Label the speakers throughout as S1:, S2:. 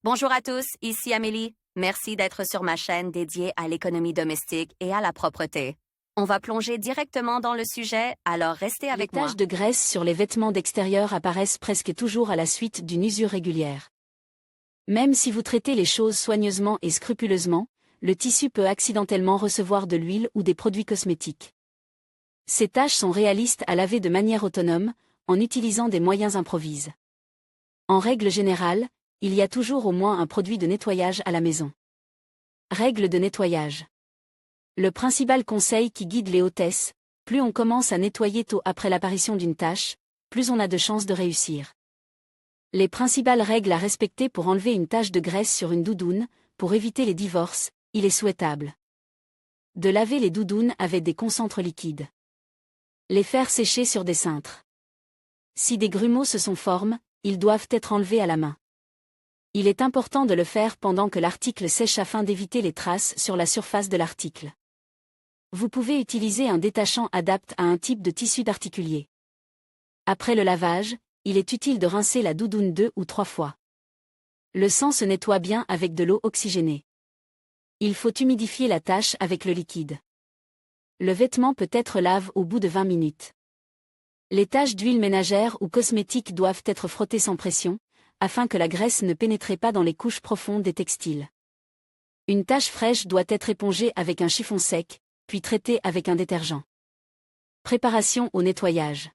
S1: Bonjour à tous, ici Amélie. Merci d'être sur ma chaîne dédiée à l'économie domestique et à la propreté. On va plonger directement dans le sujet, alors restez
S2: Les
S1: avec moi.
S2: taches de graisse sur les vêtements d'extérieur apparaissent presque toujours à la suite d'une usure régulière. Même si vous traitez les choses soigneusement et scrupuleusement, le tissu peut accidentellement recevoir de l'huile ou des produits cosmétiques. Ces taches sont réalistes à laver de manière autonome, en utilisant des moyens improvisés. En règle générale, il y a toujours au moins un produit de nettoyage à la maison. Règle de nettoyage. Le principal conseil qui guide les hôtesses: plus on commence à nettoyer tôt après l'apparition d'une tache, plus on a de chances de réussir. Les principales règles à respecter pour enlever une tache de graisse sur une doudoune: pour éviter les divorces, il est souhaitable de laver les doudounes avec des concentres liquides. Les faire sécher sur des cintres. Si des grumeaux se sont formés, ils doivent être enlevés à la main. Il est important de le faire pendant que l'article sèche afin d'éviter les traces sur la surface de l'article. Vous pouvez utiliser un détachant adapté à un type de tissu particulier. Après le lavage, il est utile de rincer la doudoune 2 ou 3 fois. Le sang se nettoie bien avec de l'eau oxygénée. Il faut humidifier la tache avec le liquide. Le vêtement peut être lave au bout de 20 minutes. Les taches d'huile ménagère ou cosmétique doivent être frottées sans pression, afin que la graisse ne pénètre pas dans les couches profondes des textiles. Une tache fraîche doit être épongée avec un chiffon sec, puis traitée avec un détergent. Préparation au nettoyage.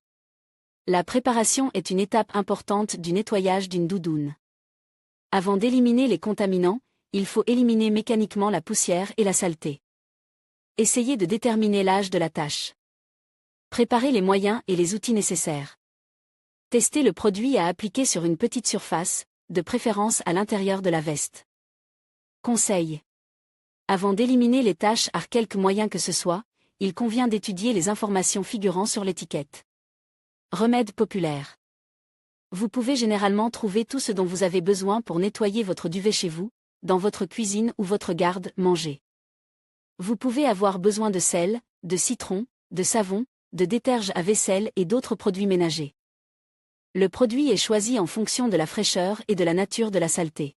S2: La préparation est une étape importante du nettoyage d'une doudoune. Avant d'éliminer les contaminants, il faut éliminer mécaniquement la poussière et la saleté. Essayez de déterminer l'âge de la tache. Préparez les moyens et les outils nécessaires. Testez le produit à appliquer sur une petite surface, de préférence à l'intérieur de la veste. Conseil. Avant d'éliminer les taches par quelque moyen que ce soit, il convient d'étudier les informations figurant sur l'étiquette. Remède populaire. Vous pouvez généralement trouver tout ce dont vous avez besoin pour nettoyer votre duvet chez vous, dans votre cuisine ou votre garde-manger. Vous pouvez avoir besoin de sel, de citron, de savon, de déterge à vaisselle et d'autres produits ménagers. Le produit est choisi en fonction de la fraîcheur et de la nature de la saleté.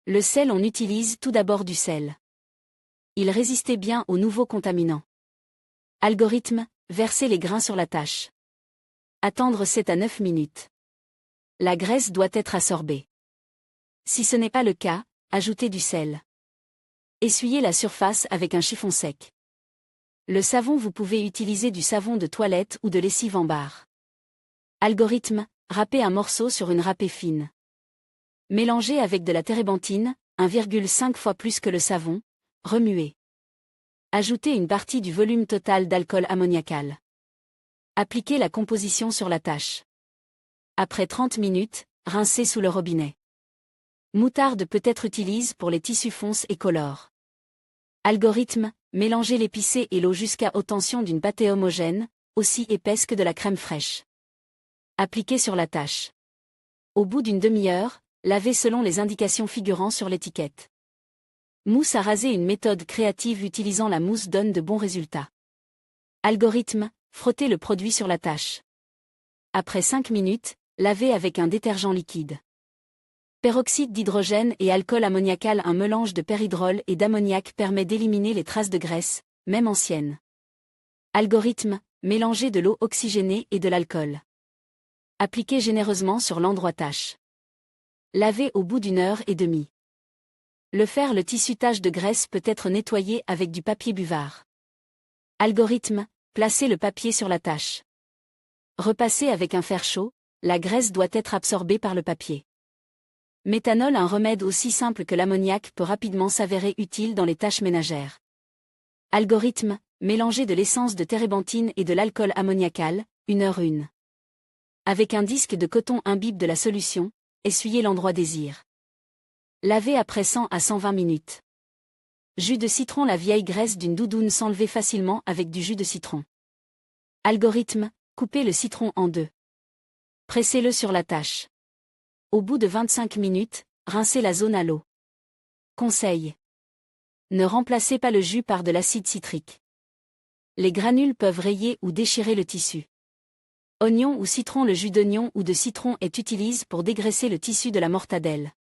S2: Le sel: on utilise tout d'abord du sel. Il résistait bien aux nouveaux contaminants. Algorithme: verser les grains sur la tache. Attendre 7 à 9 minutes. La graisse doit être absorbée. Si ce n'est pas le cas, ajoutez du sel. Essuyez la surface avec un chiffon sec. Le savon: vous pouvez utiliser du savon de toilette ou de lessive en barre. Algorithme: râpez un morceau sur une râpée fine. Mélangez avec de la térébenthine, 1,5 fois plus que le savon, remuez. Ajoutez une partie du volume total d'alcool ammoniacal. Appliquez la composition sur la tache. Après 30 minutes, rincez sous le robinet. Moutarde peut être utilisée pour les tissus fonces et colores. Algorithme: mélangez l'épicé et l'eau jusqu'à obtention d'une pâte homogène, aussi épaisse que de la crème fraîche. Appliquez sur la tache. Au bout d'une demi-heure, lavez selon les indications figurant sur l'étiquette. Mousse à raser: une méthode créative utilisant la mousse donne de bons résultats. Algorithme: frottez le produit sur la tache. Après 5 minutes, lavez avec un détergent liquide. Peroxyde d'hydrogène et alcool ammoniacal: un mélange de péridrol et d'ammoniac permet d'éliminer les traces de graisse, même anciennes. Algorithme: mélangez de l'eau oxygénée et de l'alcool. Appliquez généreusement sur l'endroit tache. Lavez au bout d'une heure et demie. Le tissu tache de graisse peut être nettoyé avec du papier buvard. Algorithme: placez le papier sur la tache. Repassez avec un fer chaud, la graisse doit être absorbée par le papier. Méthanol: un remède aussi simple que l'ammoniac peut rapidement s'avérer utile dans les tâches ménagères. Algorithme: mélangez de l'essence de térébenthine et de l'alcool ammoniacal, 1 h 1. Avec un disque de coton imbibe de la solution, essuyez l'endroit désir. Lavez après 100 à 120 minutes. Jus de citron: la vieille graisse d'une doudoune s'enlève facilement avec du jus de citron. Algorithme: coupez le citron en 2. Pressez-le sur la tache. Au bout de 25 minutes, rincez la zone à l'eau. Conseil. Ne remplacez pas le jus par de l'acide citrique. Les granules peuvent rayer ou déchirer le tissu. Oignon ou citron: le jus d'oignon ou de citron est utilisé pour dégraisser le tissu de la mortadelle.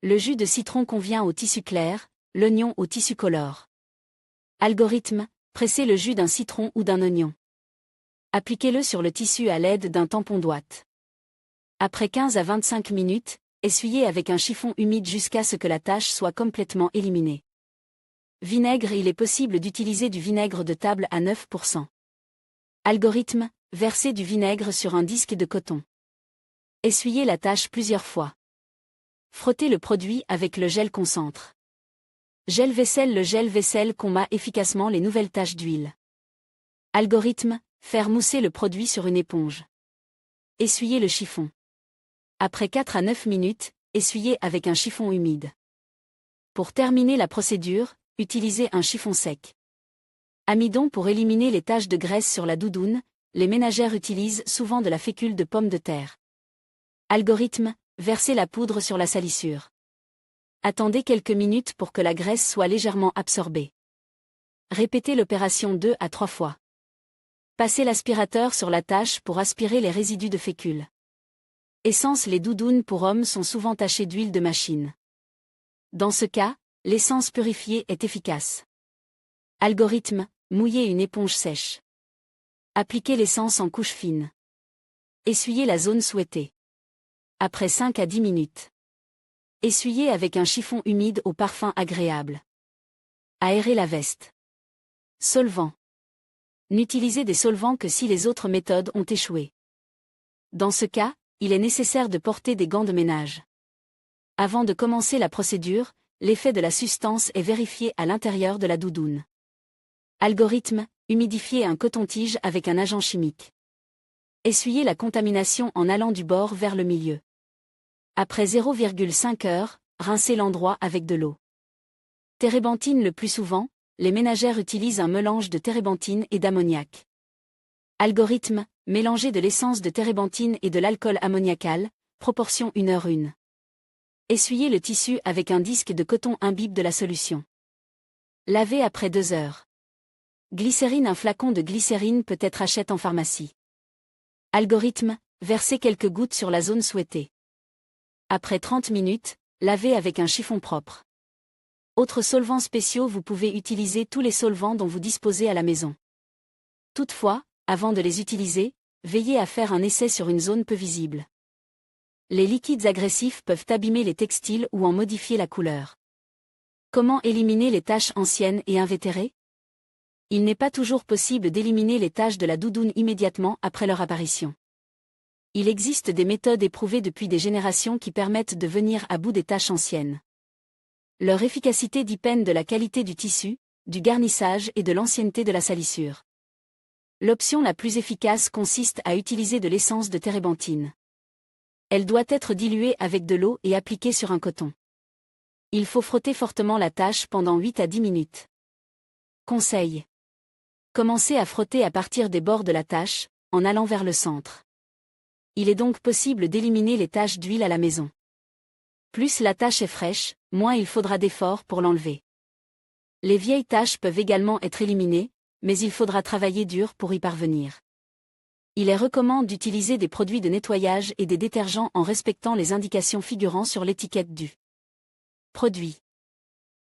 S2: Le jus de citron convient au tissu clair, l'oignon au tissu colore. Algorithme, pressez le jus d'un citron ou d'un oignon. Appliquez-le sur le tissu à l'aide d'un tampon d'ouate. Après 15 à 25 minutes, essuyez avec un chiffon humide jusqu'à ce que la tache soit complètement éliminée. Vinaigre. Il est possible d'utiliser du vinaigre de table à 9%. Algorithme, versez du vinaigre sur un disque de coton. Essuyez la tache plusieurs fois. Frottez le produit avec le gel concentre. Gel vaisselle. Le gel vaisselle combat efficacement les nouvelles taches d'huile. Algorithme, faire mousser le produit sur une éponge. Essuyez le chiffon. Après 4 à 9 minutes, essuyez avec un chiffon humide. Pour terminer la procédure, utilisez un chiffon sec. Amidon. Pour éliminer les taches de graisse sur la doudoune, les ménagères utilisent souvent de la fécule de pomme de terre. Algorithme, versez la poudre sur la salissure. Attendez quelques minutes pour que la graisse soit légèrement absorbée. Répétez l'opération 2 à 3 fois. Passez l'aspirateur sur la tache pour aspirer les résidus de fécule. Essence. Les doudounes pour hommes sont souvent tachées d'huile de machine. Dans ce cas, l'essence purifiée est efficace. Algorithme, mouillez une éponge sèche. Appliquez l'essence en couche fine. Essuyez la zone souhaitée. Après 5 à 10 minutes. Essuyez avec un chiffon humide au parfum agréable. Aérez la veste. Solvant. N'utilisez des solvants que si les autres méthodes ont échoué. Dans ce cas, il est nécessaire de porter des gants de ménage. Avant de commencer la procédure, l'effet de la substance est vérifié à l'intérieur de la doudoune. Algorithme, humidifiez un coton-tige avec un agent chimique. Essuyez la contamination en allant du bord vers le milieu. Après 0,5 heures, rincez l'endroit avec de l'eau. Térébenthine. Le plus souvent, les ménagères utilisent un mélange de térébenthine et d'ammoniac. Algorithme, mélangez de l'essence de térébenthine et de l'alcool ammoniacal, proportion 1h1. Essuyez le tissu avec un disque de coton imbibe de la solution. Lavez après 2 heures. Glycérine. Un flacon de glycérine peut être acheté en pharmacie. Algorithme, versez quelques gouttes sur la zone souhaitée. Après 30 minutes, lavez avec un chiffon propre. Autres solvants spéciaux. Vous pouvez utiliser tous les solvants dont vous disposez à la maison. Toutefois, avant de les utiliser, veillez à faire un essai sur une zone peu visible. Les liquides agressifs peuvent abîmer les textiles ou en modifier la couleur. Comment éliminer les taches anciennes et invétérées? Il n'est pas toujours possible d'éliminer les taches de la doudoune immédiatement après leur apparition. Il existe des méthodes éprouvées depuis des générations qui permettent de venir à bout des taches anciennes. Leur efficacité dépend de la qualité du tissu, du garnissage et de l'ancienneté de la salissure. L'option la plus efficace consiste à utiliser de l'essence de térébenthine. Elle doit être diluée avec de l'eau et appliquée sur un coton. Il faut frotter fortement la tache pendant 8 à 10 minutes. Conseil. Commencez à frotter à partir des bords de la tache, en allant vers le centre. Il est donc possible d'éliminer les taches d'huile à la maison. Plus la tache est fraîche, moins il faudra d'efforts pour l'enlever. Les vieilles taches peuvent également être éliminées, mais il faudra travailler dur pour y parvenir. Il est recommandé d'utiliser des produits de nettoyage et des détergents en respectant les indications figurant sur l'étiquette du produit.